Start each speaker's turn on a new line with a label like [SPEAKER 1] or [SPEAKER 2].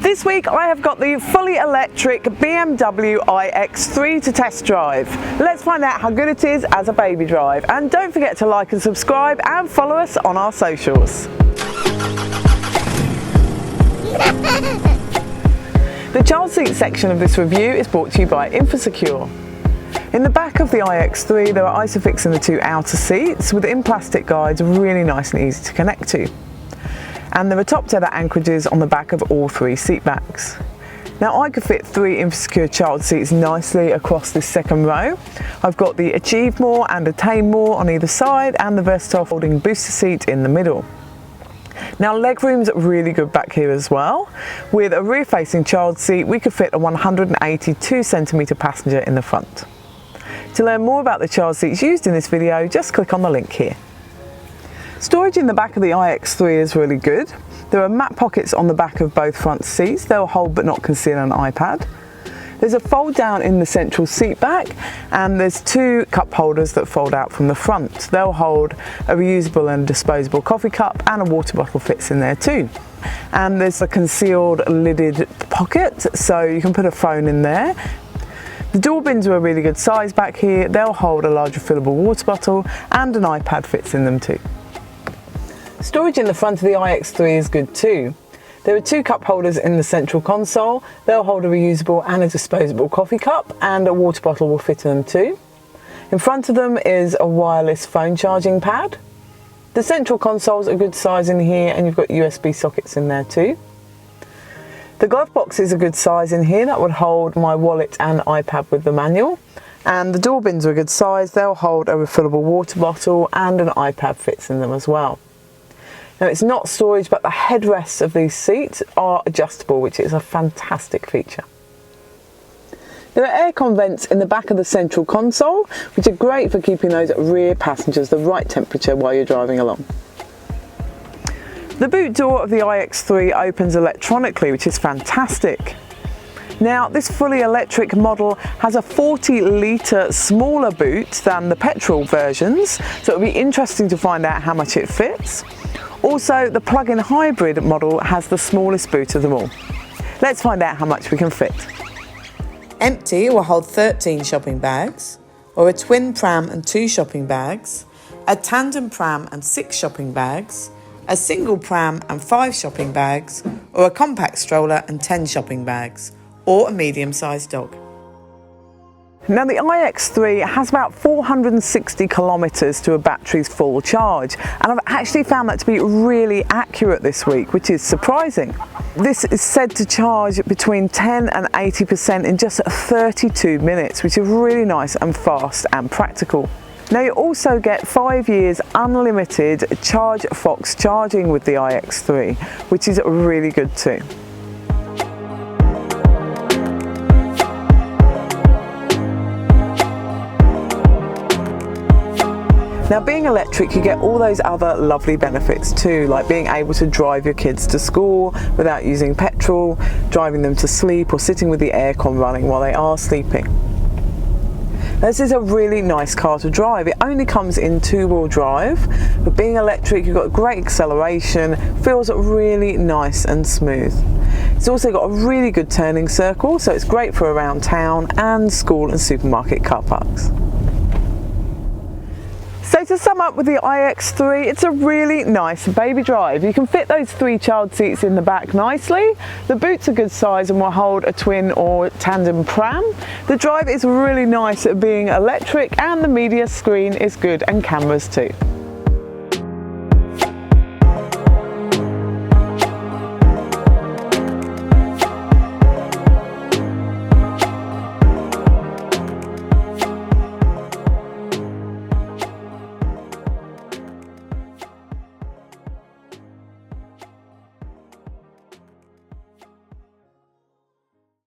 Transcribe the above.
[SPEAKER 1] This week I have got the fully electric BMW iX3 to test drive. Let's find out how good it is as a baby drive, and don't forget to like and subscribe and follow us on our socials. The child seat section of this review is brought to you by Infosecure. In the back of the iX3 there are Isofix in the two outer seats with in-plastic guides, really nice and easy to connect to. And there are top tether anchorages on the back of all three seat backs. Now I could fit 3 Infosecure child seats nicely across this second row. I've got the Achieve More and Attain More on either side and the versatile folding booster seat in the middle. Now legroom's really good back here as well. With a rear facing child seat we could fit a 182cm passenger in the front. To learn more about the child seats used in this video, just click on the link here. Storage in the back of the iX3 is really good. There are mat pockets on the back of both front seats. They'll hold but not conceal an iPad. There's a fold down in the central seat back, and there's 2 cup holders that fold out from the front. They'll hold a reusable and disposable coffee cup, and a water bottle fits in there too. And there's a concealed lidded pocket, so you can put a phone in there. The door bins are a really good size back here. They'll hold a large refillable water bottle, and an iPad fits in them too. Storage in the front of the iX3 is good too. There are 2 cup holders in the central console. They'll hold a reusable and a disposable coffee cup, and a water bottle will fit in them too. In front of them is a wireless phone charging pad. The central console's a good size in here, and you've got USB sockets in there too. The glove box is a good size in here. That would hold my wallet and iPad with the manual. And the door bins are a good size. They'll hold a refillable water bottle, and an iPad fits in them as well. Now it's not storage, but the headrests of these seats are adjustable, which is a fantastic feature. There are aircon vents in the back of the central console, which are great for keeping those rear passengers the right temperature while you're driving along. The boot door of the iX3 opens electronically, which is fantastic. Now this fully electric model has a 40-litre smaller boot than the petrol versions, so it'll be interesting to find out how much it fits. Also, the plug-in hybrid model has the smallest boot of them all. Let's find out how much we can fit.
[SPEAKER 2] Empty will hold 13 shopping bags, or a twin pram and 2 shopping bags, a tandem pram and 6 shopping bags, a single pram and 5 shopping bags, or a compact stroller and 10 shopping bags, or a medium-sized dog.
[SPEAKER 1] Now the iX3 has about 460 kilometres to a battery's full charge, and I've actually found that to be really accurate this week, which is surprising. This is said to charge between 10 and 80% in just 32 minutes, which is really nice and fast and practical. Now you also get 5 years unlimited ChargeFox charging with the iX3, which is really good too. Now being electric, you get all those other lovely benefits too, like being able to drive your kids to school without using petrol, driving them to sleep, or sitting with the aircon running while they are sleeping. This is a really nice car to drive. It only comes in 2-wheel drive, but being electric you've got great acceleration, feels really nice and smooth. It's also got a really good turning circle, so it's great for around town and school and supermarket car parks. So to sum up with the iX3, it's a really nice baby drive. You can fit those 3 child seats in the back nicely. The boot's a good size and will hold a twin or tandem pram. The drive is really nice at being electric, and the media screen is good, and cameras too.